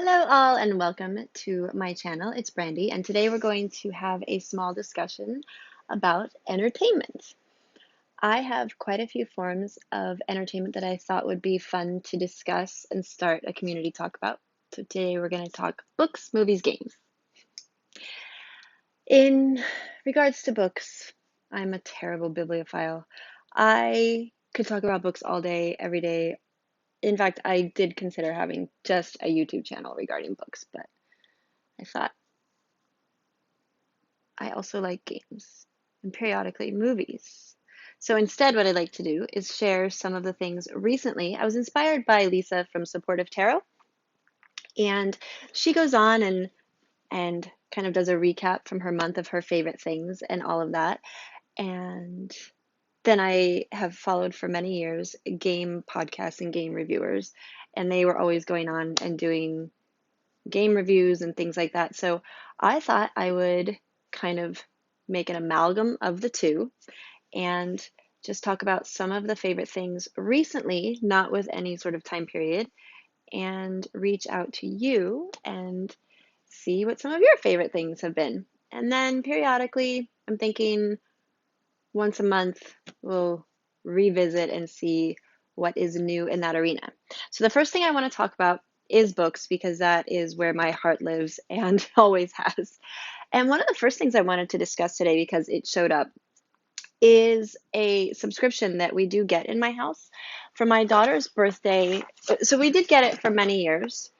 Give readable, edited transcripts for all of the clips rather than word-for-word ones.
Hello all and welcome to my channel. It's Brandy and today we're going to have a small discussion about entertainment. I have quite a few forms of entertainment that I thought would be fun to discuss and start a community talk about. So today we're going to talk books, movies, games. In regards to books, I'm a terrible bibliophile. I could talk about books all day, every day. In fact, I did consider having just a YouTube channel regarding books, but I thought I also like games and periodically movies. So instead, what I'd like to do is share some of the things recently. I was inspired by Lisa from Supportive Tarot, and she goes on and kind of does a recap from her month of her favorite things and all of that. And then I have followed for many years game podcasts and game reviewers, and they were always going on and doing game reviews and things like that. So I thought I would kind of make an amalgam of the two and just talk about some of the favorite things recently, not with any sort of time period, and reach out to you and see what some of your favorite things have been. And then periodically, I'm thinking once a month, we'll revisit and see what is new in that arena. So, the first thing I want to talk about is books because that is where my heart lives and always has. And one of the first things I wanted to discuss today because it showed up is a subscription that we do get in my house for my daughter's birthday. So, we did get it for many years.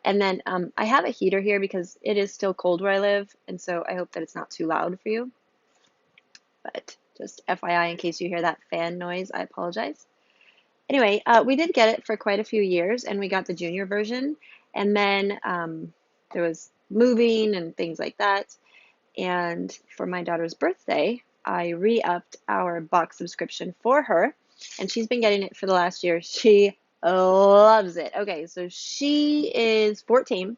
And then I have a heater here because it is still cold where I live. And so I hope that it's not too loud for you. But just FYI, in case you hear that fan noise, I apologize. Anyway, we did get it for quite a few years, and we got the junior version. And then there was moving and things like that. And for my daughter's birthday, I re-upped our box subscription for her, and she's been getting it for the last year. She loves it. Okay, so she is 14,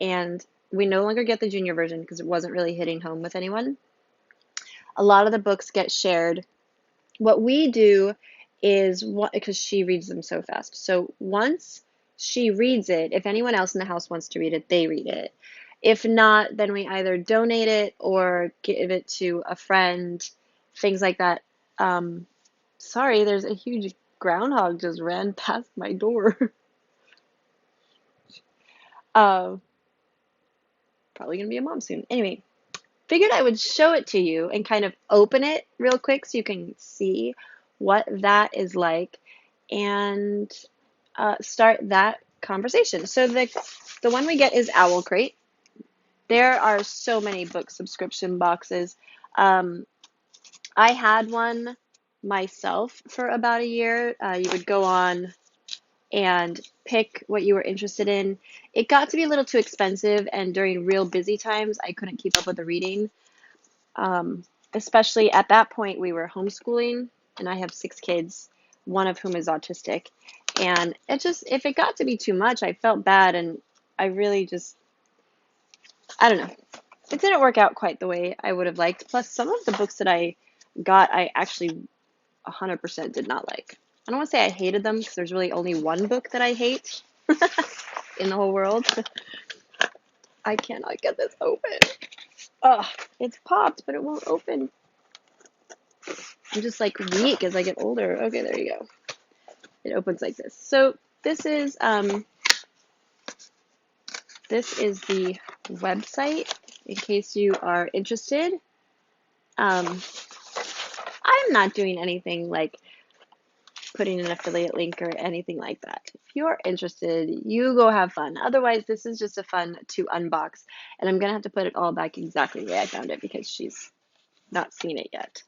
and we no longer get the junior version because it wasn't really hitting home with anyone. A lot of the books get shared. What we do is what because she reads them so fast. So once she reads it, if anyone else in the house wants to read it, they read it. If not, then we either donate it or give it to a friend, things like that. Um, Sorry, there's a huge groundhog just ran past my door. uh, Probably gonna be a mom soon. Anyway, figured I would show it to you and kind of open it real quick so you can see what that is like and start that conversation. So the one we get is owlcrate. There are so many book subscription boxes. Um, I had one myself for about a year. You would go on and pick what you were interested in. It got to be a little too expensive, and during real busy times, I couldn't keep up with the reading. Um, Especially at that point, we were homeschooling, and I have 6 kids, one of whom is autistic. And if it got to be too much, I felt bad, and I really just, I don't know. It didn't work out quite the way I would have liked. Plus, some of the books that I got, I actually 100% did not like. I don't want to say I hated them because there's really only one book that I hate in the whole world. I cannot get this open. Ugh, it's popped, but it won't open. I'm just like weak as I get older. Okay, there you go. It opens like this. So this is the website in case you are interested. I'm not doing anything like putting an affiliate link or anything like that. If you're interested, you go have fun. Otherwise, this is just a fun to unbox, and I'm gonna have to put it all back exactly the way I found it because she's not seen it yet.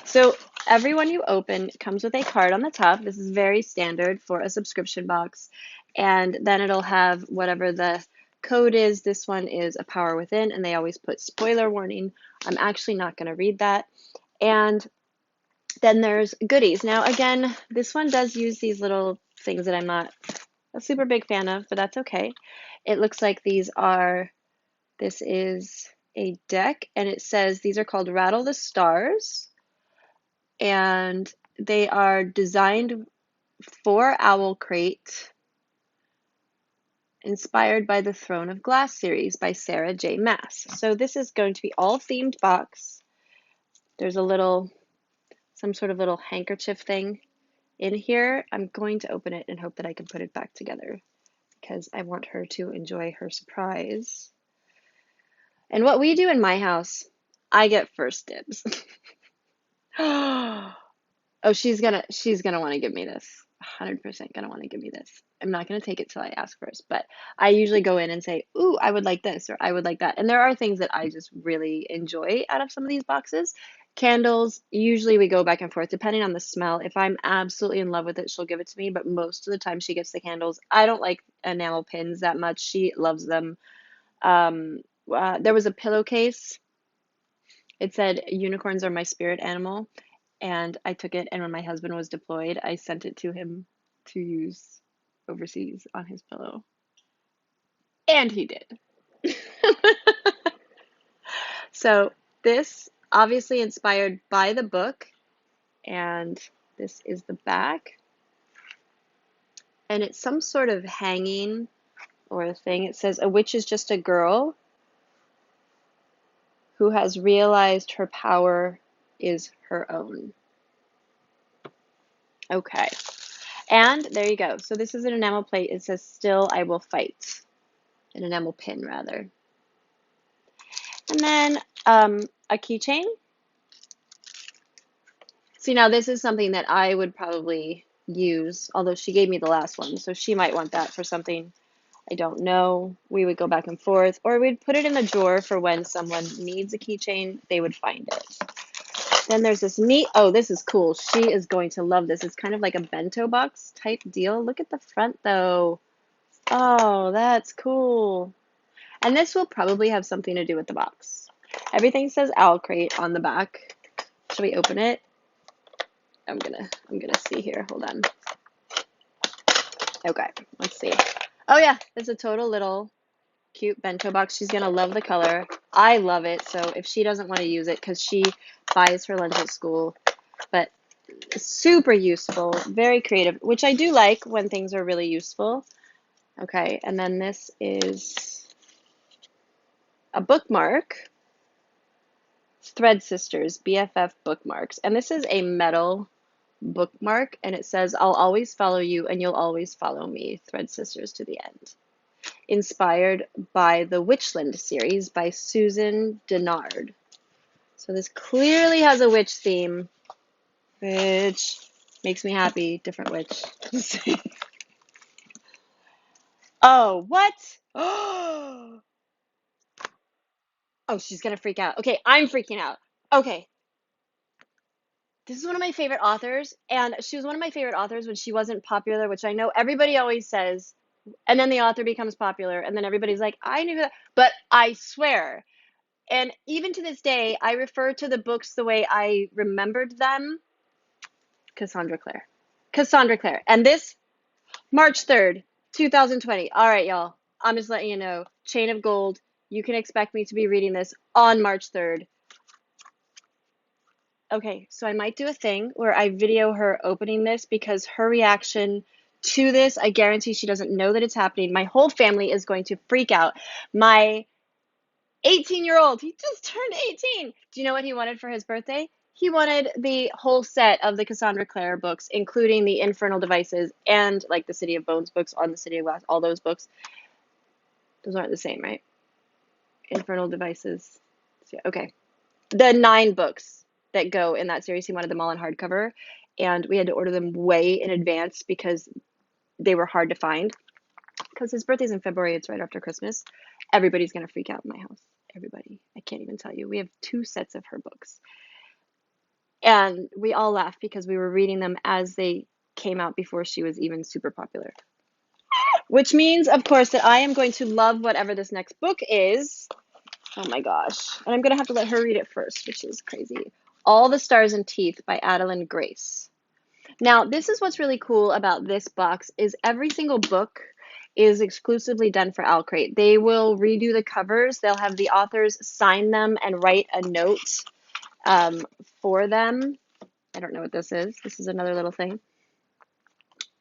So every one you open comes with a card on the top. This is very standard for a subscription box. And then it'll have whatever the code is. This one is a power within, and they always put spoiler warning. I'm actually not going to read that. And then there's goodies. Now, again, this one does use these little things that I'm not a super big fan of, but that's okay. It looks like this is a deck, and it says these are called Rattle the Stars, and they are designed for owlcrate, inspired by the Throne of Glass series by Sarah J. Maas. So this is going to be all themed box. There's a little, some sort of little handkerchief thing in here. I'm going to open it and hope that I can put it back together because I want her to enjoy her surprise. And what we do in my house, I get first dibs. Oh, she's gonna want to give me this. 100% gonna want to give me this. I'm not gonna take it till I ask first, but I usually go in and say, "Ooh, I would like this," or "I would like that." And there are things that I just really enjoy out of some of these boxes. Candles, usually we go back and forth depending on the smell. If I'm absolutely in love with it, she'll give it to me, but most of the time she gets the candles. I don't like enamel pins that much. She loves them. Um, there was a pillowcase. It said, "Unicorns are my spirit animal." And I took it, and when my husband was deployed, I sent it to him to use overseas on his pillow. And he did. So this obviously inspired by the book, and this is the back. And it's some sort of hanging or a thing. It says, "A witch is just a girl who has realized her power is her own." Okay. And there you go. So this is an enamel plate. It says, "Still I will fight." An enamel pin, rather. And then a keychain. See, now this is something that I would probably use, although she gave me the last one, so she might want that for something. I don't know. We would go back and forth, or we'd put it in the drawer for when someone needs a keychain, they would find it. Then there's this neat, oh, this is cool. She is going to love this. It's kind of like a bento box type deal. Look at the front, though. Oh, that's cool. And this will probably have something to do with the box. Everything says owlcrate on the back. Should we open it? I'm gonna see here. Hold on. Okay, let's see. Oh yeah, it's a total little cute bento box. She's gonna love the color. I love it. So if she doesn't want to use it, because she buys her lunch at school, but super useful, very creative, which I do like when things are really useful. Okay, and then this is a bookmark. Thread Sisters BFF bookmarks. And this is a metal bookmark, and it says, "I'll always follow you and you'll always follow me, Thread Sisters to the end." Inspired by the Witchland series by Susan Denard. So this clearly has a witch theme, which makes me happy. Different witch. Oh, what? Oh, she's gonna freak out. Okay, I'm freaking out. Okay, this is one of my favorite authors, and she was one of my favorite authors when she wasn't popular, which I know everybody always says, and then the author becomes popular, and then everybody's like, "I knew that," but I swear, and even to this day, I refer to the books the way I remembered them. Cassandra Clare. Cassandra Clare. And this, March 3rd, 2020. All right, y'all. I'm just letting you know. Chain of Gold. You can expect me to be reading this on March 3rd. Okay, so I might do a thing where I video her opening this because her reaction to this, I guarantee she doesn't know that it's happening. My whole family is going to freak out. My 18-year-old, he just turned 18. Do you know what he wanted for his birthday? He wanted the whole set of the Cassandra Clare books, including the Infernal Devices and like the City of Bones books on the City of Glass, all those books. Those aren't the same, right? Infernal Devices. Okay. The 9 books that go in that series, he wanted them all in hardcover, and we had to order them way in advance because they were hard to find. Because his birthday's in February, it's right after Christmas. Everybody's gonna freak out in my house. Everybody. I can't even tell you. We have 2 sets of her books. And we all laughed because we were reading them as they came out before she was even super popular. Which means, of course, that I am going to love whatever this next book is. Oh my gosh. And I'm going to have to let her read it first, which is crazy. All the Stars and Teeth by Adeline Grace. Now, this is what's really cool about this box is every single book is exclusively done for owlcrate. They will redo the covers. They'll have the authors sign them and write a note for them. I don't know what this is. This is another little thing.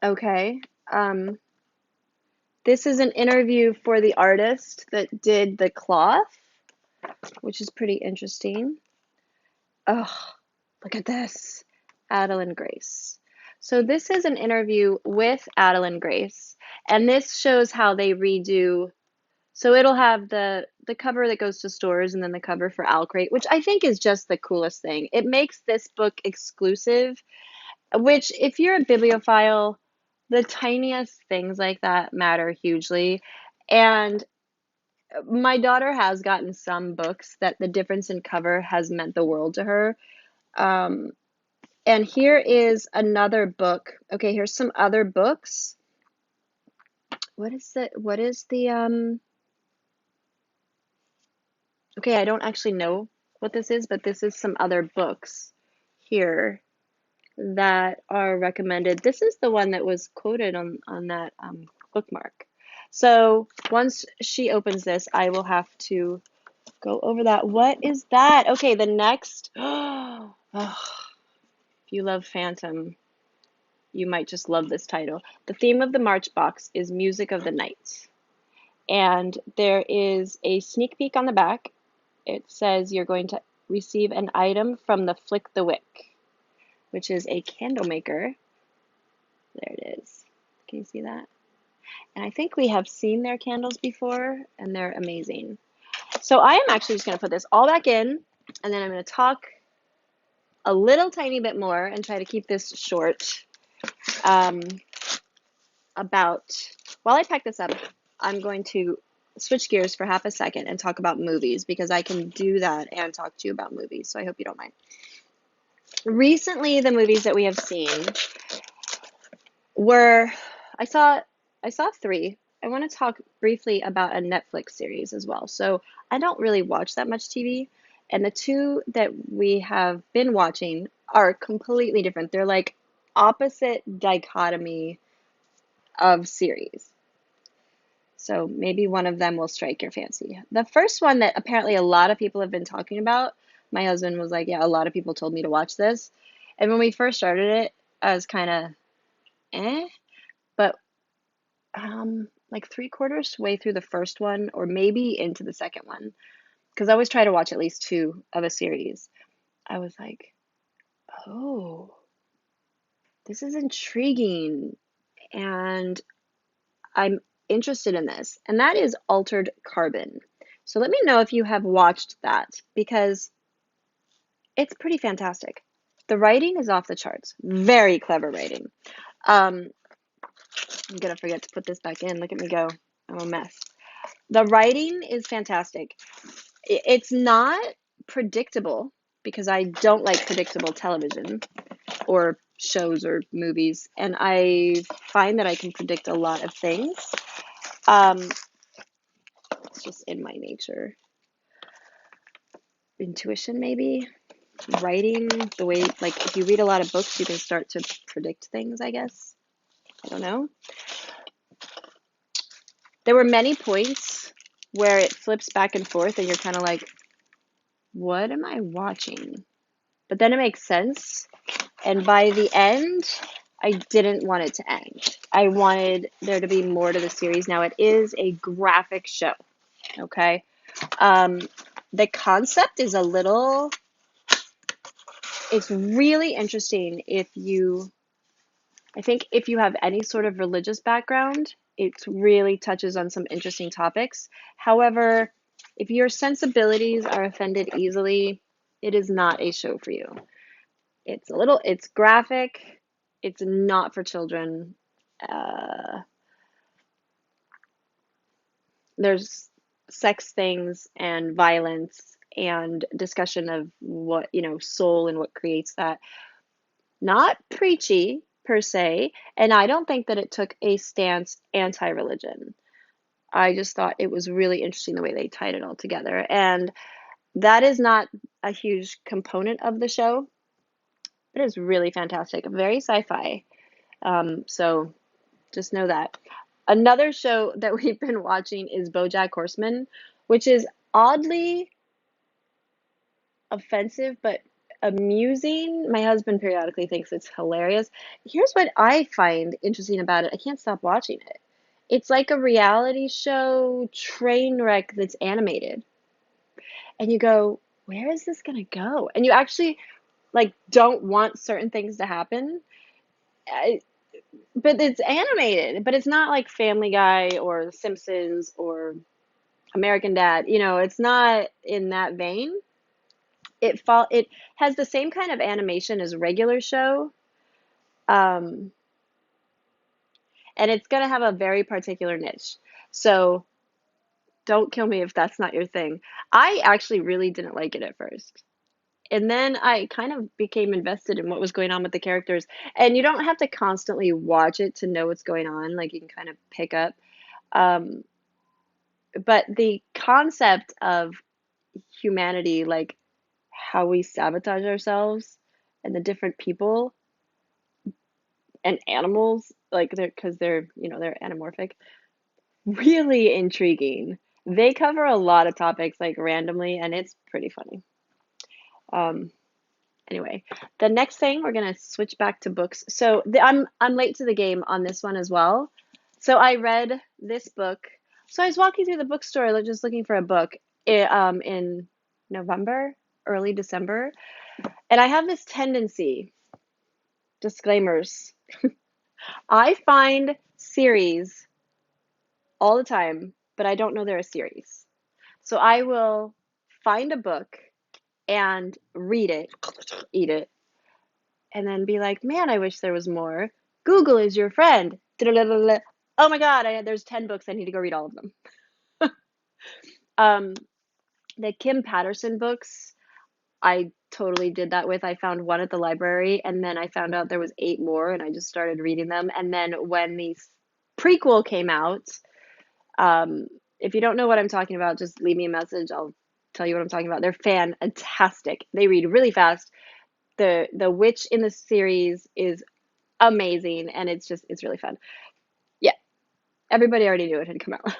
Okay. This is an interview for the artist that did the cloth, which is pretty interesting. Oh, look at this. Adeline Grace. So this is an interview with Adeline Grace, and this shows how they redo. So it'll have the cover that goes to stores and then the cover for owlcrate, which I think is just the coolest thing. It makes this book exclusive, which if you're a bibliophile, the tiniest things like that matter hugely. And my daughter has gotten some books that the difference in cover has meant the world to her. Um, and here is another book. Okay, here's some other books. What is the okay, I don't actually know what this is, but this is some other books here that are recommended. This is the one that was quoted on that bookmark. So once she opens this, I will have to go over that. What is that? Okay, the next. Oh, if you love Phantom, you might just love this title. The theme of the March box is Music of the Night. And there is a sneak peek on the back. It says you're going to receive an item from the Flick the Wick, which is a candle maker. There it is. Can you see that? And I think we have seen their candles before, and they're amazing. So I am actually just going to put this all back in, and then I'm going to talk a little tiny bit more and try to keep this short. Um, while I pack this up, I'm going to switch gears for half a second and talk about movies because I can do that and talk to you about movies. So I hope you don't mind. Recently, the movies that we have seen were I saw three. I want to talk briefly about a Netflix series as well. So I don't really watch that much TV, and the two that we have been watching are completely different. They're like opposite dichotomy of series. So maybe one of them will strike your fancy. The first one that apparently a lot of people have been talking about, my husband was like, yeah, a lot of people told me to watch this. And when we first started it, I was kind of eh, but like three-quarters way through the first one or maybe into the second one, because I always try to watch at least two of a series. I was like, oh, this is intriguing. And I'm interested in this, and that is Altered Carbon. So let me know if you have watched that because it's pretty fantastic. The writing is off the charts. Very clever writing. Um, I'm gonna forget to put this back in. Look at me go. I'm a mess. The writing is fantastic. It's not predictable because I don't like predictable television or shows or movies, and I find that I can predict a lot of things. Um, it's just in my nature. Intuition, maybe. Writing, the way, like, if you read a lot of books, you can start to predict things, I guess. I don't know. There were many points where it flips back and forth, and you're kind of like, what am I watching? But then it makes sense. And by the end, I didn't want it to end. I wanted there to be more to the series. Now, it is a graphic show, okay? The concept is a little, it's really interesting I think if you have any sort of religious background, it really touches on some interesting topics. However, if your sensibilities are offended easily, it is not a show for you. It's graphic. It's not for children. Uh, there's sex things and violence and discussion of what, soul and what creates that. Not preachy per se, and I don't think that it took a stance anti-religion. I just thought it was really interesting the way they tied it all together. And that is not a huge component of the show. It is really fantastic, very sci-fi. So just know that. Another show that we've been watching is BoJack Horseman, which is oddly offensive but amusing. My husband periodically thinks it's hilarious. Here's what I find interesting about it. I can't stop watching it. It's like a reality show train wreck that's animated. And you go, where is this gonna go? And you actually like don't want certain things to happen. I, but it's animated, but it's not like Family Guy or The Simpsons or American Dad. It's not in that vein. It has the same kind of animation as regular show, um, and it's gonna have a very particular niche. So don't kill me if that's not your thing. I actually really didn't like it at first. And then I kind of became invested in what was going on with the characters. And you don't have to constantly watch it to know what's going on. Like you can kind of pick up. Um, but the concept of humanity, like how we sabotage ourselves and the different people and animals, like because they're anamorphic, really intriguing. They cover a lot of topics like randomly, and it's pretty funny. Um, Anyway, the next thing we're gonna switch back to books. So I'm late to the game on this one as well. So I read this book. So I was walking through the bookstore just looking for a book in November, early December, and I have this tendency, disclaimers. I find series all the time, but I don't know they're a series. So I will find a book and read it, eat it, and then be like, man, I wish there was more. Google is your friend. Oh my God, there's 10 books. I need to go read all of them. Um, the Kim Patterson books, I totally did that with. I found one at the library, and then I found out there was 8 more, and I just started reading them. And then when the prequel came out, um, if you don't know what I'm talking about, just leave me a message. I'll tell you what I'm talking about. They're fantastic. They read really fast. The witch in the series is amazing, and it's really fun. Yeah, everybody already knew it had come out.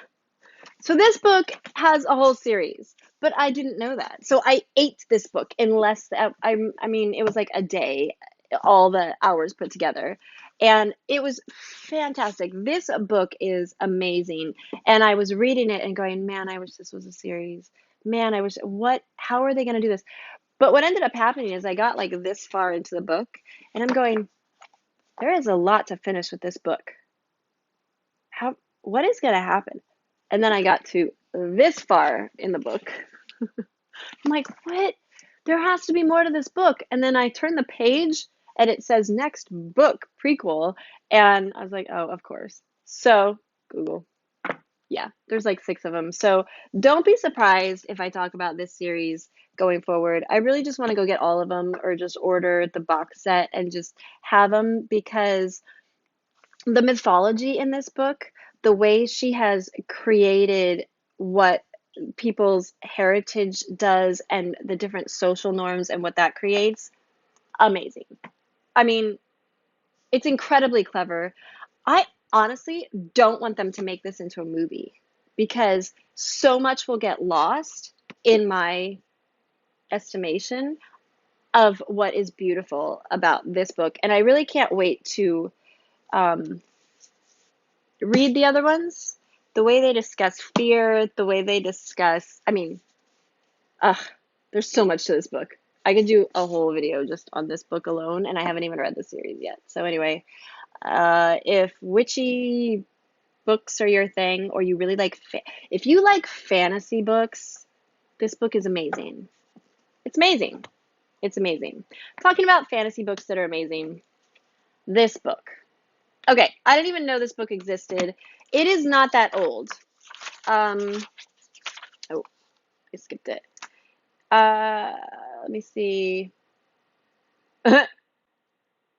So this book has a whole series, but I didn't know that. So I ate this book in less I mean it was like a day, all the hours put together. And it was fantastic. This book is amazing. And I was reading it and going, man, I wish this was a series. Man, I wish how are they going to do this? But what ended up happening is I got like this far into the book and I'm going, there is a lot to finish with this book. What is going to happen? And then I got to this far in the book. I'm like, what? There has to be more to this book. And then I turn the page and it says next book prequel. And I was like, oh, of course. So Google. Yeah, there's like 6 of them. So don't be surprised if I talk about this series going forward. I really just want to go get all of them or just order the box set and just have them because the mythology in this book, the way she has created what people's heritage does and the different social norms and what that creates, amazing. I mean, it's incredibly clever. I honestly don't want them to make this into a movie because so much will get lost in my estimation of what is beautiful about this book. And I really can't wait to um, read the other ones. The way they discuss fear, the way they discuss, I mean, ugh, there's so much to this book. I could do a whole video just on this book alone, and I haven't even read the series yet. So anyway, if witchy books are your thing, or you really like, if you like fantasy books, this book is amazing. It's amazing. It's amazing. Talking about fantasy books that are amazing, this book. Okay, I didn't even know this book existed. It is not that old. Um, oh, I skipped it. Let me see.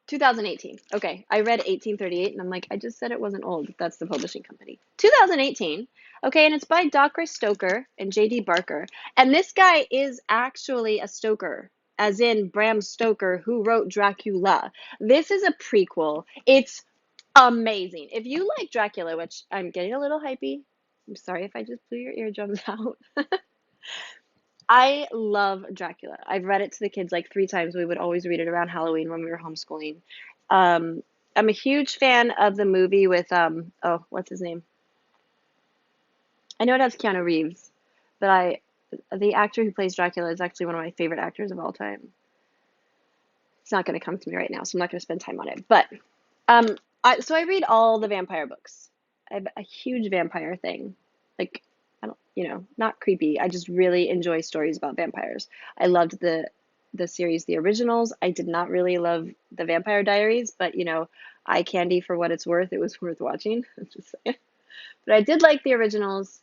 2018. Okay, I read 1838 and I'm like, I just said it wasn't old. That's the publishing company. 2018. Okay, and it's by Dr. Stoker and J.D. Barker. And this guy is actually a Stoker, as in Bram Stoker, who wrote Dracula. This is a prequel. It's amazing. If you like Dracula, which I'm getting a little hypey, I'm sorry if I just blew your eardrums out. I love Dracula. I've read it to the kids like 3 times. We would always read it around Halloween when we were homeschooling. Um, I'm a huge fan of the movie with oh, what's his name? I know it has Keanu Reeves, but the actor who plays Dracula is actually one of my favorite actors of all time. It's not going to come to me right now, so I'm not going to spend time on it. But um, so I read all the vampire books. I have a huge vampire thing. Like, I don't, not creepy. I just really enjoy stories about vampires. I loved the series, the originals. I did not really love the Vampire Diaries, but eye candy for what it's worth. It was worth watching. Just saying. But I did like the originals.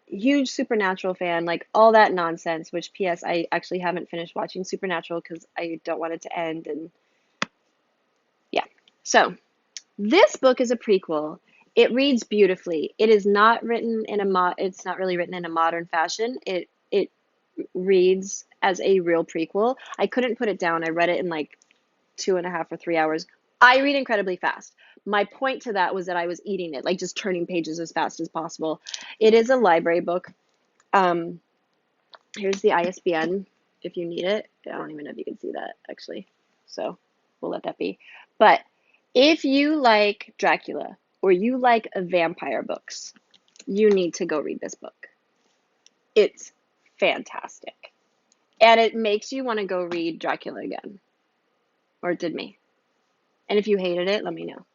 Huge Supernatural fan, like all that nonsense. Which, P.S., I actually haven't finished watching Supernatural because I don't want it to end. And yeah, so. This book is a prequel. It reads beautifully. It is not written in it's not really written in a modern fashion. It reads as a real prequel. I couldn't put it down. I read it in like 2.5 or 3 hours. I read incredibly fast. My point to that was that I was eating it, like just turning pages as fast as possible. It is a library book. Um, Here's the ISBN if you need it. I don't even know if you can see that actually. So we'll let that be. But if you like Dracula or you like vampire books, you need to go read this book. It's fantastic. And it makes you want to go read Dracula again. Or it did me. And if you hated it, let me know.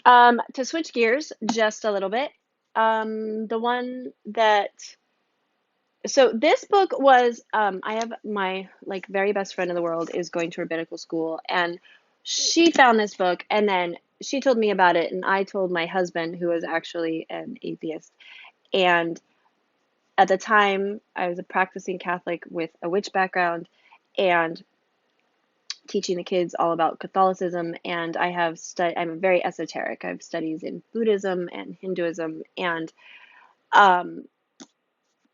To switch gears just a little bit, the one that so this book was I have my like very best friend in the world is going to rabbinical school, and she found this book, and then she told me about it, and I told my husband, who was actually an atheist. And at the time I was a practicing Catholic with a witch background and teaching the kids all about Catholicism, and I'm very esoteric. I have studies in Buddhism and Hinduism, and um,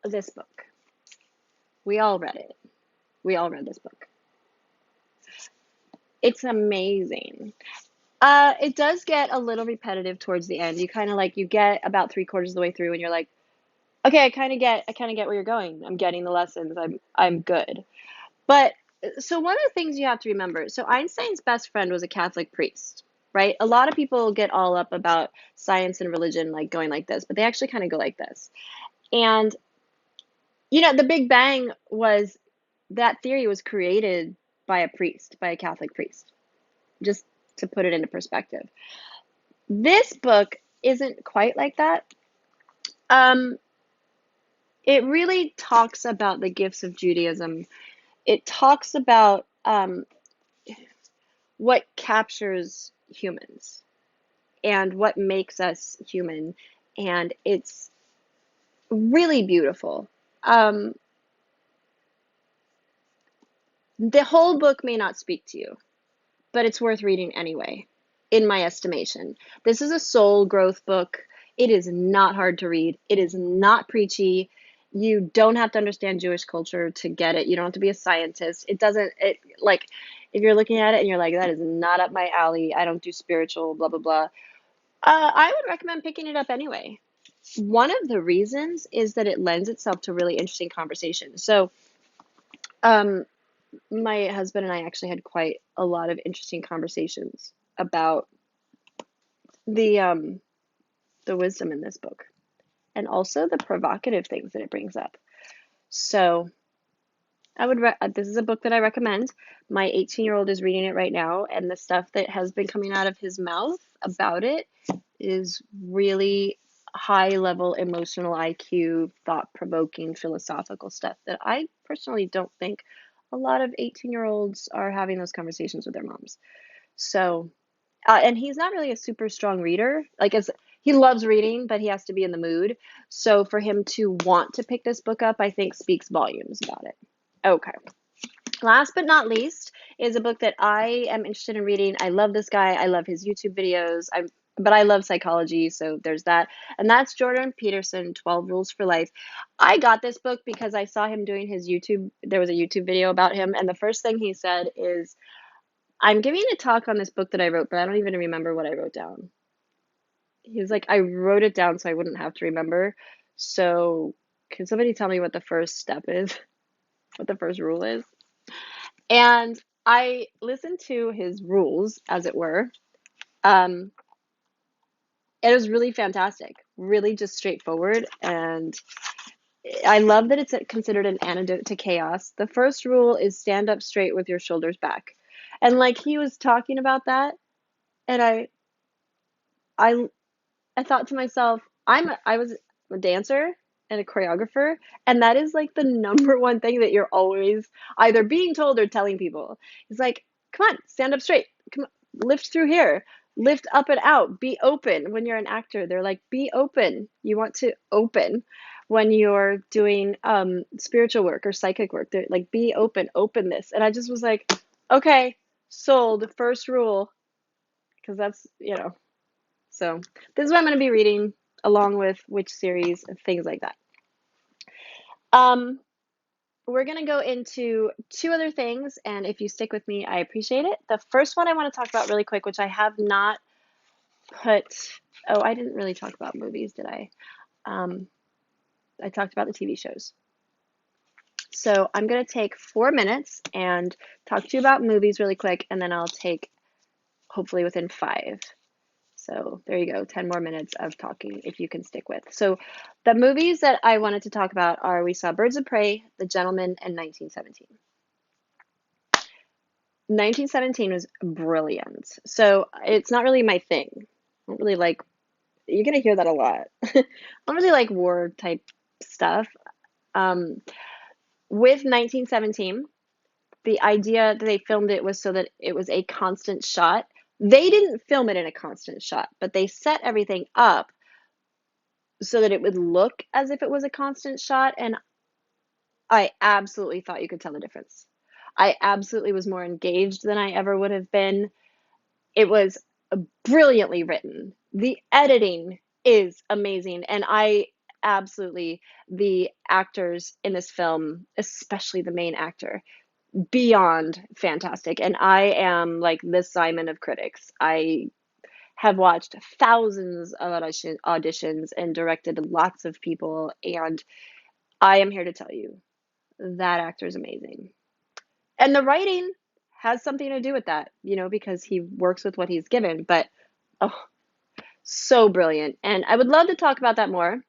this book, we all read it. We all read this book. It's amazing. It does get a little repetitive towards the end. You kind of like you get about 3/4 of the way through, and you're like, okay, I kind of get where you're going. I'm getting the lessons. I'm good. But so one of the things you have to remember, so Einstein's best friend was a Catholic priest, right? A lot of people get all up about science and religion, like going like this, but they actually kind of go like this. And the Big Bang was that theory was created by a priest, by a Catholic priest, just to put it into perspective. This book isn't quite like that. Um, it really talks about the gifts of Judaism. It talks about what captures humans and what makes us human, and it's really beautiful. Um, the whole book may not speak to you, but it's worth reading anyway, in my estimation. This is a soul growth book. It is not hard to read. It is not preachy. You don't have to understand Jewish culture to get it. You don't have to be a scientist. It doesn't, it like, if you're looking at it and you're like, that is not up my alley, I don't do spiritual, blah, blah, blah, I would recommend picking it up anyway. One of the reasons is that it lends itself to really interesting conversations. So, um, my husband and I actually had quite a lot of interesting conversations about the um the wisdom in this book and also the provocative things that it brings up. So this is a book that I recommend. My 18-year-old is reading it right now, and the stuff that has been coming out of his mouth about it is really high level emotional IQ, thought provoking, philosophical stuff that I personally don't think a lot of 18-year-olds are having those conversations with their moms. So, and he's not really a super strong reader. Like, he loves reading, but he has to be in the mood. So, for him to want to pick this book up, I think speaks volumes about it. Okay. Last but not least is a book that I am interested in reading. I love this guy. I love his YouTube videos. But I love psychology, so there's that. And that's Jordan Peterson, 12 Rules for Life. I got this book because I saw him doing his YouTube. There was a YouTube video about him, and the first thing he said is, I'm giving a talk on this book that I wrote, but I don't even remember what I wrote down. He was like, I wrote it down so I wouldn't have to remember. So can somebody tell me what the first step is? What the first rule is? And I listened to his rules, as it were. Um, It was really fantastic, really just straightforward. And I love that it's considered an antidote to chaos. The first rule is stand up straight with your shoulders back. And like he was talking about that, and I I thought to myself, I was a dancer and a choreographer, and that is like the number one thing that you're always either being told or telling people. It's like, come on, stand up straight. Come on, lift through here. Lift up and out. Be open. When you're an actor, they're like, be open. You want to open when you're doing spiritual work or psychic work. They're like, be open, open this. And I just was like, okay, sold. First rule, because that's, so this is what I'm going to be reading along with which series and things like that. Um, we're going to go into two other things, and if you stick with me, I appreciate it. The first one I want to talk about really quick, which I have not put, oh, I didn't really talk about movies, did I? I talked about the TV shows. So I'm going to take 4 minutes and talk to you about movies really quick, and then I'll take hopefully within 5. So there you go, 10 more minutes of talking if you can stick with. So the movies that I wanted to talk about are we saw Birds of Prey, The Gentleman, and 1917. 1917 was brilliant. So it's not really my thing. I don't really like, you're going to hear that a lot. I don't really like war type stuff. Um, with 1917, the idea that they filmed it was so that it was a constant shot. They didn't film it in a constant shot, but they set everything up so that it would look as if it was a constant shot. And I absolutely thought you could tell the difference. I absolutely was more engaged than I ever would have been. It was brilliantly written. The editing is amazing. And I absolutely, the actors in this film, especially the main actor, beyond fantastic. And I am like the Simon of critics. I have watched thousands of auditions and directed lots of people, and I am here to tell you that actor is amazing. And the writing has something to do with that, because he works with what he's given, but oh, so brilliant. And I would love to talk about that more,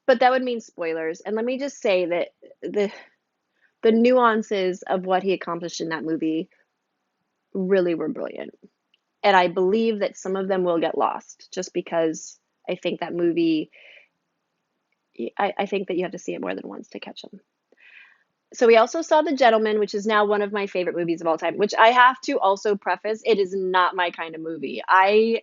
but that would mean spoilers. And let me just say that the nuances of what he accomplished in that movie really were brilliant. And I believe that some of them will get lost just because I think that movie, I think that you have to see it more than once to catch them. So we also saw The Gentleman, which is now one of my favorite movies of all time, which I have to also preface, it is not my kind of movie. I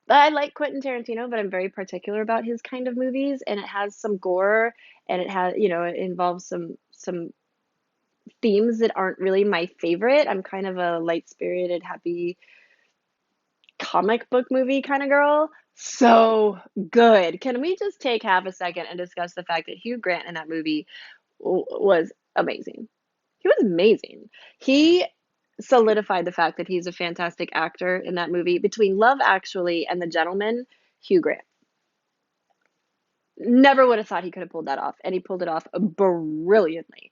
like Quentin Tarantino, but I'm very particular about his kind of movies, and it has some gore, and it has, it involves some themes that aren't really my favorite. I'm kind of a light-spirited, happy comic book movie kind of girl. So good. Can we just take half a second and discuss the fact that Hugh Grant in that movie was amazing? He was amazing. He solidified the fact that he's a fantastic actor in that movie. Between Love Actually and The Gentleman, Hugh Grant. Never would have thought he could have pulled that off, and he pulled it off brilliantly.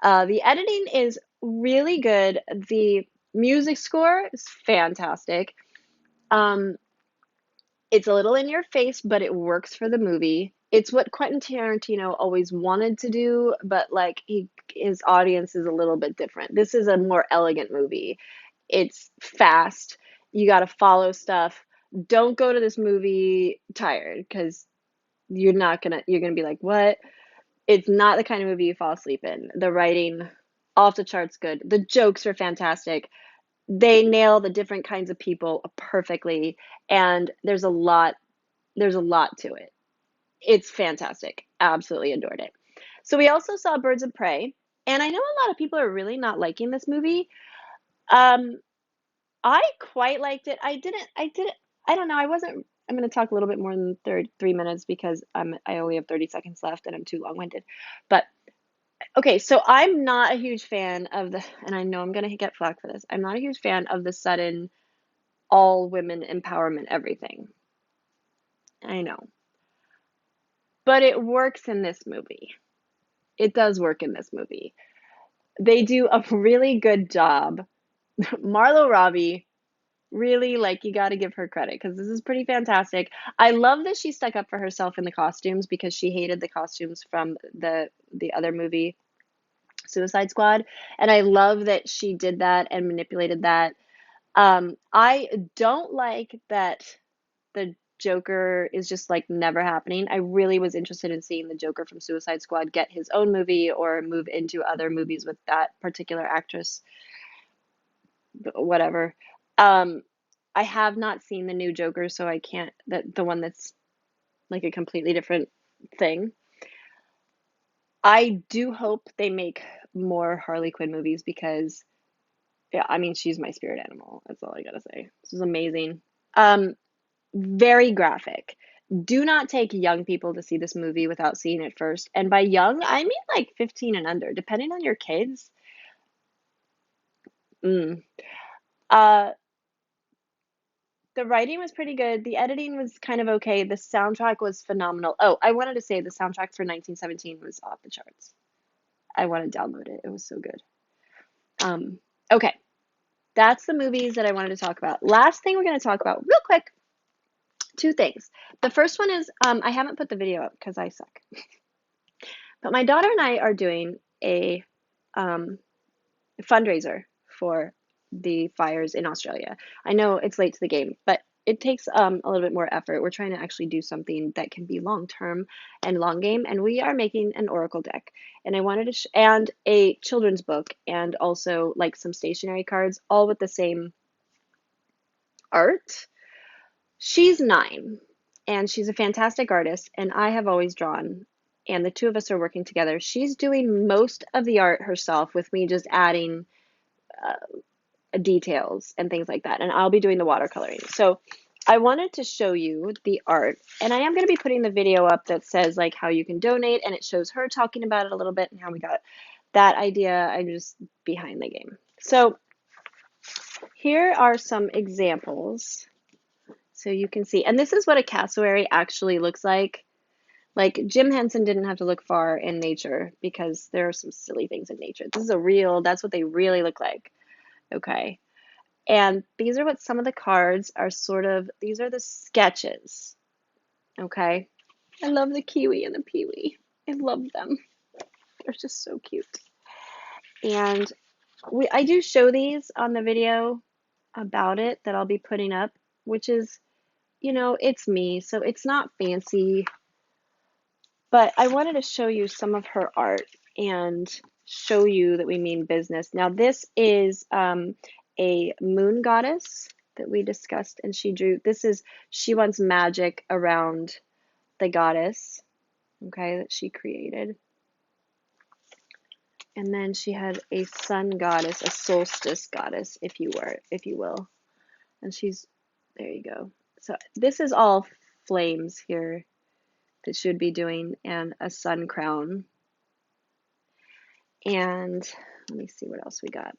The editing is really good. The music score is fantastic. Um, it's a little in your face, but it works for the movie. It's what Quentin Tarantino always wanted to do, but like his audience is a little bit different. This is a more elegant movie. It's fast. You got to follow stuff. Don't go to this movie tired because you're gonna be like, what? It's not the kind of movie you fall asleep in. The writing off the charts good. The jokes are fantastic. They nail the different kinds of people perfectly, and there's a lot to it. It's fantastic. Absolutely adored it. So we also saw Birds of Prey, and I know a lot of people are really not liking this movie. Um, I quite liked it. I don't know. I'm going to talk a little bit more than 3 minutes because I only have 30 seconds left and I'm too long-winded. But okay, so I'm not a huge fan of and I know I'm going to get flack for this. I'm not a huge fan of the sudden all women empowerment everything. I know. But it works in this movie. It does work in this movie. They do a really good job. Marlo Robbie Really, like, you got to give her credit because this is pretty fantastic. I love that she stuck up for herself in the costumes because she hated the costumes from the other movie, Suicide Squad, and I love that she did that and manipulated that. I don't like that the Joker is just like never happening. I really was interested in seeing the Joker from Suicide Squad get his own movie or move into other movies with that particular actress, whatever. Um, I have not seen the new Joker, so I can't, the one that's like a completely different thing. I do hope they make more Harley Quinn movies because, yeah, I mean, she's my spirit animal. That's all I gotta say. This is amazing. Um, Very graphic. Do not take young people to see this movie without seeing it first. And by young, I mean like 15 and under, depending on your kids. Mm. Uh, the writing was pretty good. The editing was kind of okay. The soundtrack was phenomenal. Oh, I wanted to say the soundtrack for 1917 was off the charts. I want to download it. It was so good. Um, okay, that's the movies that I wanted to talk about. Last thing we're going to talk about, real quick, two things. The first one is I haven't put the video up because I suck. But my daughter and I are doing a um, fundraiser for the fires in Australia. I know it's late to the game, but it takes a little bit more effort. We're trying to actually do something that can be long term and long game, and we are making an oracle deck. And I wanted to and a children's book, and also like some stationery cards, all with the same art. She's 9 and she's a fantastic artist, and I have always drawn. And the two of us are working together. She's doing most of the art herself, with me just adding details and things like that. And I'll be doing the watercoloring. So I wanted to show you the art, and I am going to be putting the video up that says like how you can donate, and it shows her talking about it a little bit and how we got that idea. I'm just behind the game. So here are some examples so you can see. And this is what a cassowary actually looks like. Like Jim Henson didn't have to look far in nature because there are some silly things in nature. This is a real, that's what they really look like. Okay. And these are what some of the cards are sort of, these are the sketches. Okay. I love the kiwi and the peewee. I love them. They're just so cute. And I do show these on the video about it that I'll be putting up, which is, it's me, so it's not fancy. But I wanted to show you some of her art and show you that we mean business. Now, this is a moon goddess that we discussed, and she drew. She wants magic around the goddess, okay, that she created. And then she had a sun goddess, a solstice goddess, if you will. And there you go. So this is all flames here that she would be doing, and a sun crown. And let me see what else we got.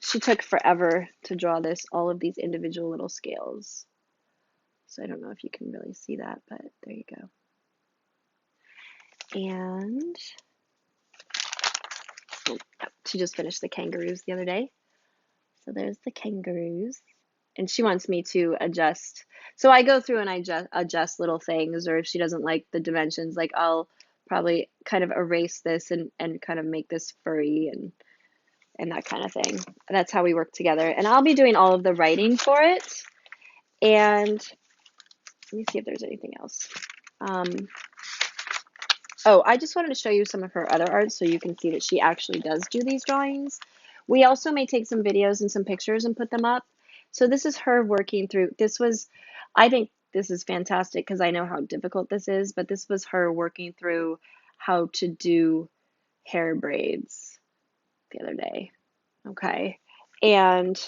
She took forever to draw all of these individual little scales. So I don't know if you can really see that, but there you go. And she just finished the kangaroos the other day. So there's the kangaroos. And she wants me to adjust. So I go through and I adjust little things, or if she doesn't like the dimensions, like I'll probably kind of erase this and kind of make this furry and that kind of thing. That's how we work together. And I'll be doing all of the writing for it. And let me see if there's anything else. Oh, I just wanted to show you some of her other art so you can see that she actually does do these drawings. We also may take some videos and some pictures and put them up. So this is her working through, I think this is fantastic because I know how difficult this is, but this was her working through how to do hair braids the other day. Okay. And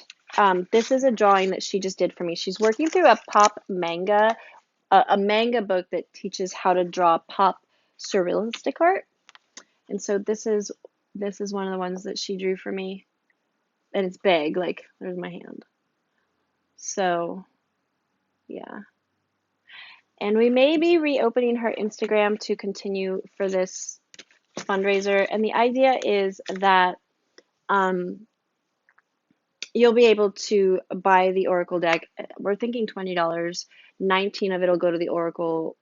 this is a drawing that she just did for me. She's working through a pop manga, a manga book that teaches how to draw pop surrealistic art. And so this is one of the ones that she drew for me. And it's big, like there's my hand. So yeah. And we may be reopening her Instagram to continue for this fundraiser. And the idea is that you'll be able to buy the Oracle deck. We're thinking $20. 19 of it'll go to the Oracle.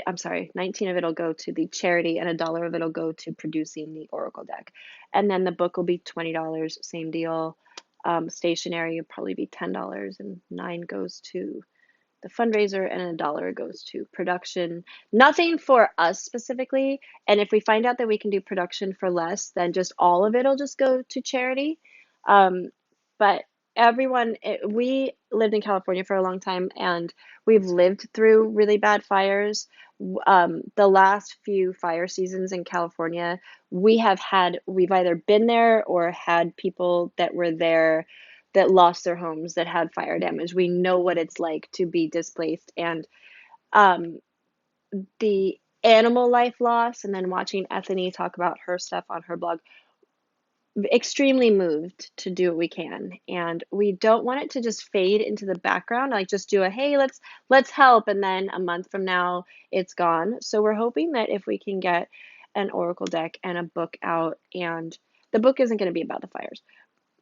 I'm sorry, 19 of it'll go to the charity, and $1 of it'll go to producing the Oracle deck. And then the book will be $20, same deal. Stationery will probably be $10, and 9 goes to the fundraiser, and $1 goes to production. Nothing for us specifically. And if we find out that we can do production for less, then just all of it'll just go to charity. Um, but we lived in California for a long time, and we've lived through really bad fires. The last few fire seasons in California, we've either been there or had people that were there that lost their homes, that had fire damage. We know what it's like to be displaced, and um, the animal life loss, and then watching Ethany talk about her stuff on her blog, extremely moved to do what we can. And we don't want it to just fade into the background, like just do a, hey, let's help, and then a month from now it's gone. So we're hoping that if we can get an Oracle deck and a book out, and the book isn't going to be about the fires,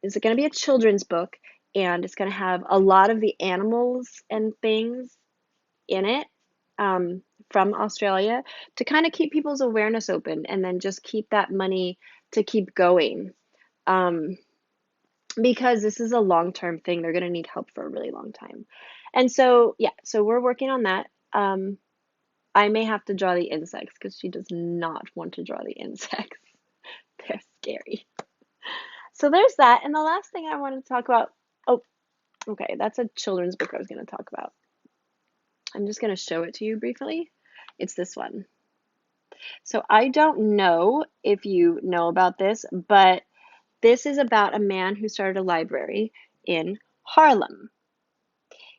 it's going to be a children's book, and it's going to have a lot of the animals and things in it, from Australia, to kind of keep people's awareness open, and then just keep that money to keep going. Um, because this is a long-term thing. They're going to need help for a really long time. And so, yeah, so we're working on that. I may have to draw the insects because she does not want to draw the insects. They're scary. So there's that. And the last thing I wanted to talk about, oh, okay, that's a children's book I was going to talk about. I'm just going to show it to you briefly. It's this one. So I don't know if you know about this, but this is about a man who started a library in Harlem.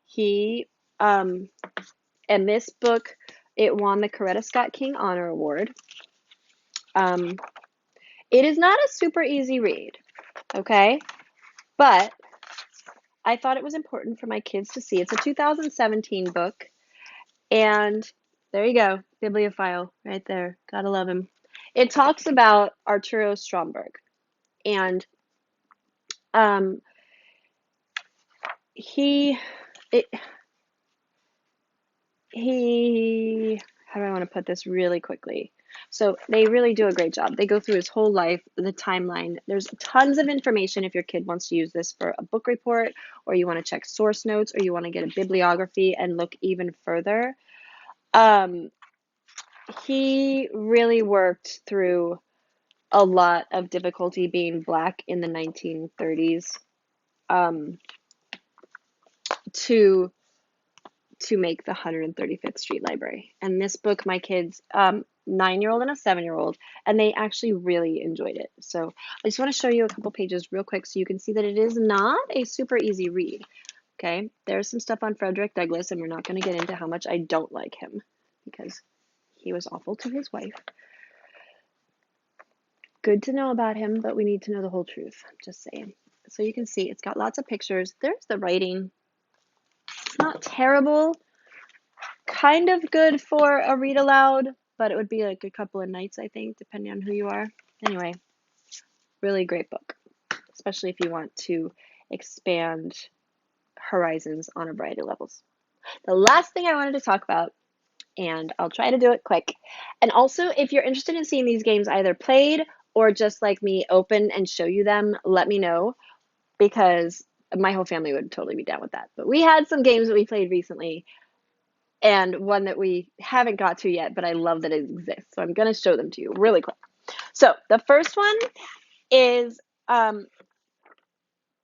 He, and this book, it won the Coretta Scott King Honor Award. It is not a super easy read, okay? But I thought it was important for my kids to see. It's a 2017 book, and there you go, bibliophile right there. Gotta love him. It talks about Arturo Stromberg, and um, he, it, he, how do I want to put this really quickly? So they really do a great job. They go through his whole life, the timeline. There's tons of information if your kid wants to use this for a book report, or you want to check source notes, or you want to get a bibliography and look even further. He really worked through a lot of difficulty being Black in the 1930s, to make the 135th Street Library. And this book, my kids, 9-year-old and a 7-year-old, and they actually really enjoyed it. So I just want to show you a couple pages real quick so you can see that it is not a super easy read. Okay, there's some stuff on Frederick Douglass, and we're not going to get into how much I don't like him because he was awful to his wife. Good to know about him, but we need to know the whole truth. Just saying. So you can see it's got lots of pictures. There's the writing. It's not terrible. Kind of good for a read aloud, but it would be like a couple of nights, I think, depending on who you are. Anyway, really great book, especially if you want to expand horizons on a variety of levels. The last thing I wanted to talk about, and I'll try to do it quick. And also, if you're interested in seeing these games either played or just like me open and show you them, let me know, because my whole family would totally be down with that. But we had some games that we played recently, and one that we haven't got to yet, but I love that it exists. So I'm going to show them to you really quick. So the first one is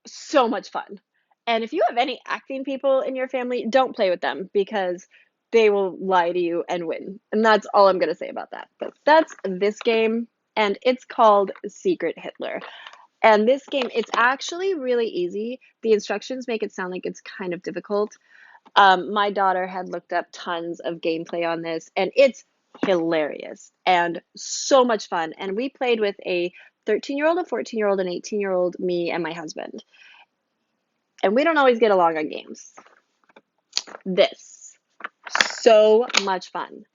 so much fun. And if you have any acting people in your family, don't play with them because they will lie to you and win. And that's all I'm going to say about that. But that's this game, and it's called Secret Hitler. And this game, it's actually really easy. The instructions make it sound like it's kind of difficult. My daughter had looked up tons of gameplay on this, and it's hilarious and so much fun. And we played with a 13-year-old, a 14-year-old, an 18-year-old, me, and my husband. And we don't always get along on games. This, so much fun.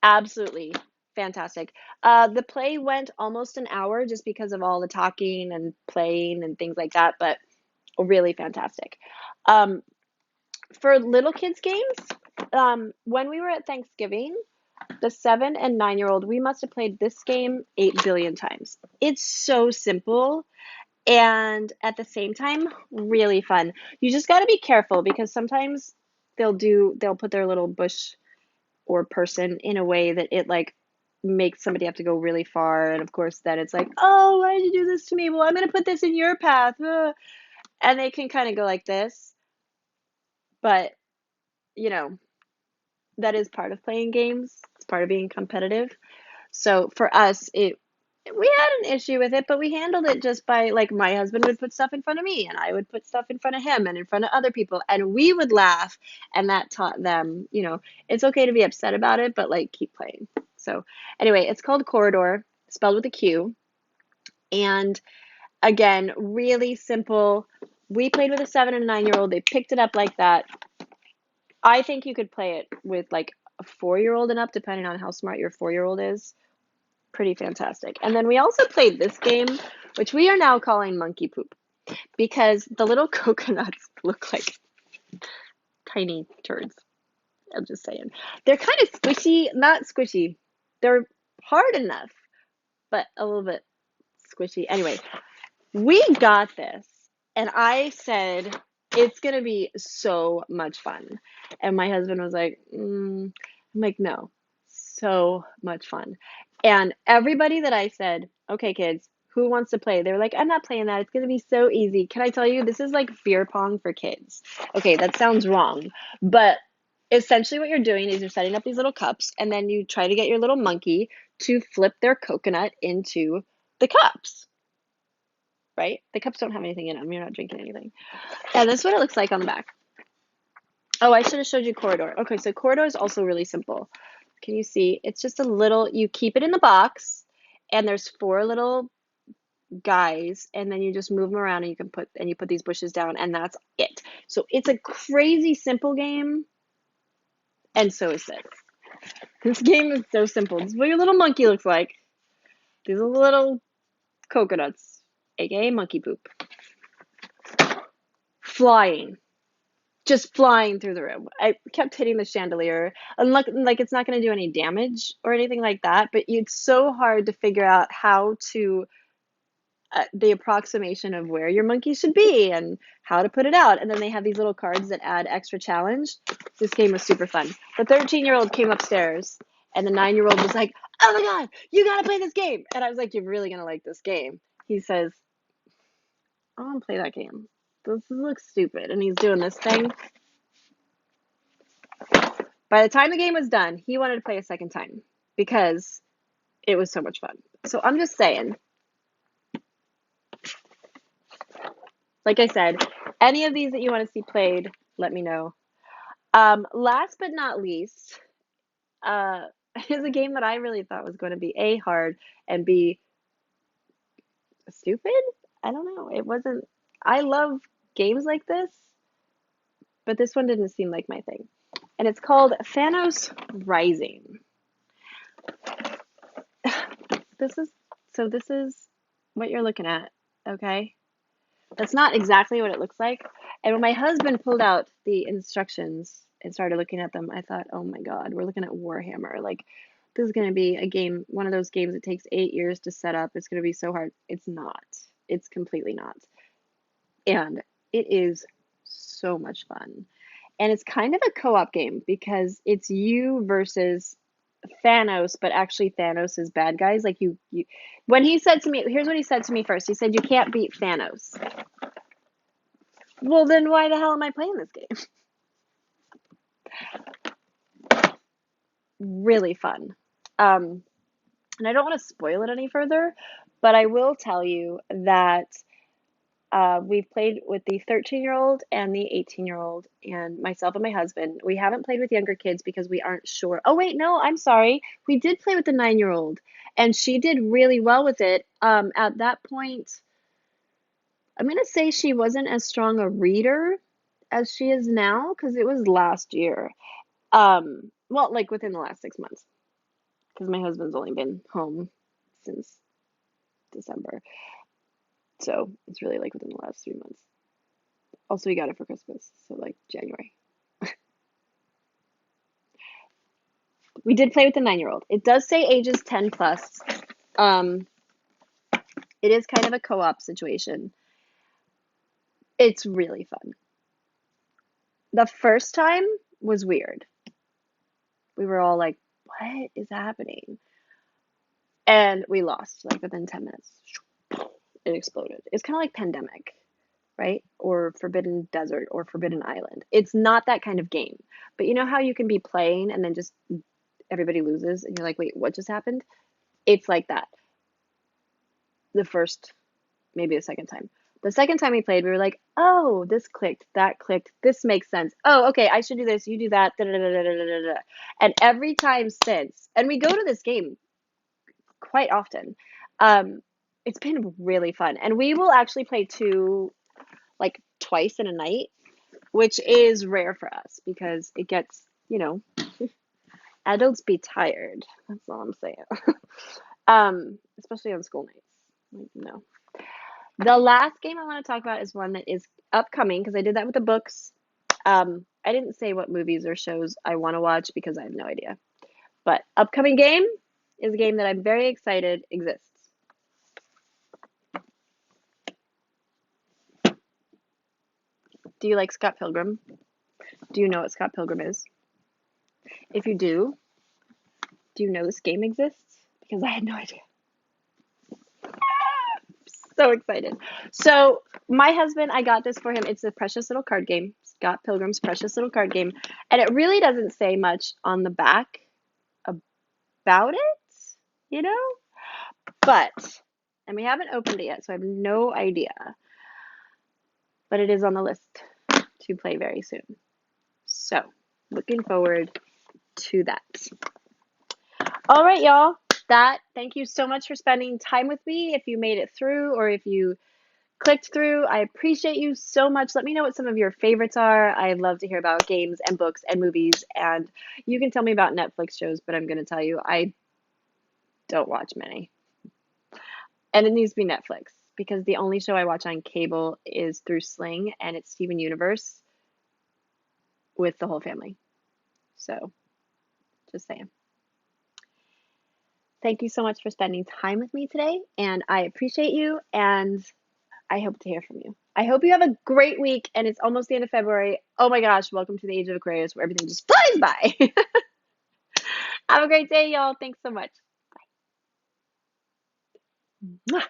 Absolutely fantastic. The play went almost an hour just because of all the talking and playing and things like that, but Really fantastic. Um, for little kids games, when we were at Thanksgiving, the 7 and 9-year-old, we must have played this game 8 billion times. It's so simple and at the same time really fun. You just got to be careful because sometimes they'll put their little bush or person in a way that it like makes somebody have to go really far, and of course then it's like, oh, why did you do this to me? Well, I'm going to put this in your path. And they can kind of go like this, but you know, that is part of playing games. It's part of being competitive. So for us, it we had an issue with it, but we handled it just by like my husband would put stuff in front of me and I would put stuff in front of him and in front of other people and we would laugh, and that taught them, it's okay to be upset about it, but like keep playing. So anyway, it's called Corridor, spelled with a Q, and again, really simple. We played with a 7 and 9-year-old. They picked it up like that. I think you could play it with like a 4-year-old and up, depending on how smart your 4-year-old is. Pretty fantastic. And then we also played this game, which we are now calling Monkey Poop, because the little coconuts look like tiny turds. I'm just saying. They're kind of squishy, not squishy. They're hard enough, but a little bit squishy. Anyway, we got this, and I said, it's going to be so much fun. And my husband was like, I'm like, no, so much fun. And everybody that I said, okay, kids, who wants to play? They were like, I'm not playing that. It's going to be so easy. Can I tell you, this is like beer pong for kids. Okay, that sounds wrong. But essentially, what you're doing is you're setting up these little cups, and then you try to get your little monkey to flip their coconut into the cups, right? The cups don't have anything in them. You're not drinking anything. And this is what it looks like on the back. Oh, I should have showed you Corridor. Okay, so Corridor is also really simple. Can you see? It's just a little, you keep it in the box, and there's 4 little guys, and then you just move them around, and you put these bushes down, and that's it. So it's a crazy simple game, and so is this. This game is so simple. This is what your little monkey looks like. These are little coconuts, aka monkey poop. Flying. Just flying through the room. I kept hitting the chandelier. And like it's not going to do any damage or anything like that, but it's so hard to figure out how to the approximation of where your monkey should be and how to put it out. And then they have these little cards that add extra challenge. This game was super fun. The 13-year-old came upstairs, and the 9-year-old was like, "Oh my God, you got to play this game." And I was like, "You're really going to like this game." He says, "I want to play that game. This looks stupid." And he's doing this thing. By the time the game was done, he wanted to play a second time because it was so much fun. So I'm just saying, like I said, any of these that you want to see played, let me know. Last but not least, is a game that I really thought was going to be A, hard, and B, stupid. I don't know. It wasn't. I love games like this, but this one didn't seem like my thing. And it's called Thanos Rising. This is what you're looking at, okay? That's not exactly what it looks like. And when my husband pulled out the instructions and started looking at them, I thought, oh my God, we're looking at Warhammer. Like, this is going to be a game, one of those games that takes 8 years to set up. It's going to be so hard. It's not. It's completely not. And it is so much fun. And it's kind of a co-op game because it's you versus Thanos, but actually Thanos is bad guys. Like you when he said to me, here's what he said to me first. He said, "You can't beat Thanos." Well, then why the hell am I playing this game? Really fun. And I don't want to spoil it any further, but I will tell you that we've played with the 13-year-old and the 18-year-old, and myself and my husband. We haven't played with younger kids because we aren't sure. Oh, wait, no, I'm sorry. We did play with the 9-year-old, and she did really well with it. At that point, I'm going to say she wasn't as strong a reader as she is now because it was last year. Well, like within the last 6 months, because my husband's only been home since December. So it's really like within the last 3 months. Also, we got it for Christmas, so like January. We did play with the 9-year-old. It does say ages 10 plus. Um, it is kind of a co-op situation. It's really fun. The first time was weird. We were all like, what is happening? And we lost like within 10 minutes. It exploded. It's kind of like Pandemic, right? Or Forbidden Desert or Forbidden Island. It's not that kind of game. But you know how you can be playing and then just everybody loses and you're like, wait, what just happened? It's like that. The first, maybe the second time. The second time we played, we were like, oh, this clicked, that clicked, this makes sense. Oh, okay, I should do this, you do that, da da da da da da da. And every time since, and we go to this game quite often. Um, it's been really fun. And we will actually play like twice in a night, which is rare for us because it gets, adults be tired. That's all I'm saying. Especially on school nights. Like, no. The last game I want to talk about is one that is upcoming because I did that with the books. I didn't say what movies or shows I want to watch because I have no idea. But upcoming game is a game that I'm very excited exists. Do you like Scott Pilgrim? Do you know what Scott Pilgrim is? If you do you know this game exists? Because I had no idea. So excited. So my husband, I got this for him. It's a precious little card game, Scott Pilgrim's precious little card game. And it really doesn't say much on the back about it, you know? But, and we haven't opened it yet, so I have no idea. But it is on the list to play very soon. So, looking forward to that. All right, y'all. Thank you so much for spending time with me. If you made it through or if you clicked through, I appreciate you so much. Let me know what some of your favorites are. I'd love to hear about games and books and movies. And you can tell me about Netflix shows, but I'm going to tell you, I don't watch many. And it needs to be Netflix because the only show I watch on cable is through Sling and it's Steven Universe with the whole family. So, just saying. Thank you so much for spending time with me today, and I appreciate you, and I hope to hear from you. I hope you have a great week, and it's almost the end of February. Oh my gosh, welcome to the age of Aquarius where everything just flies by. Have a great day, y'all. Thanks so much. Bye.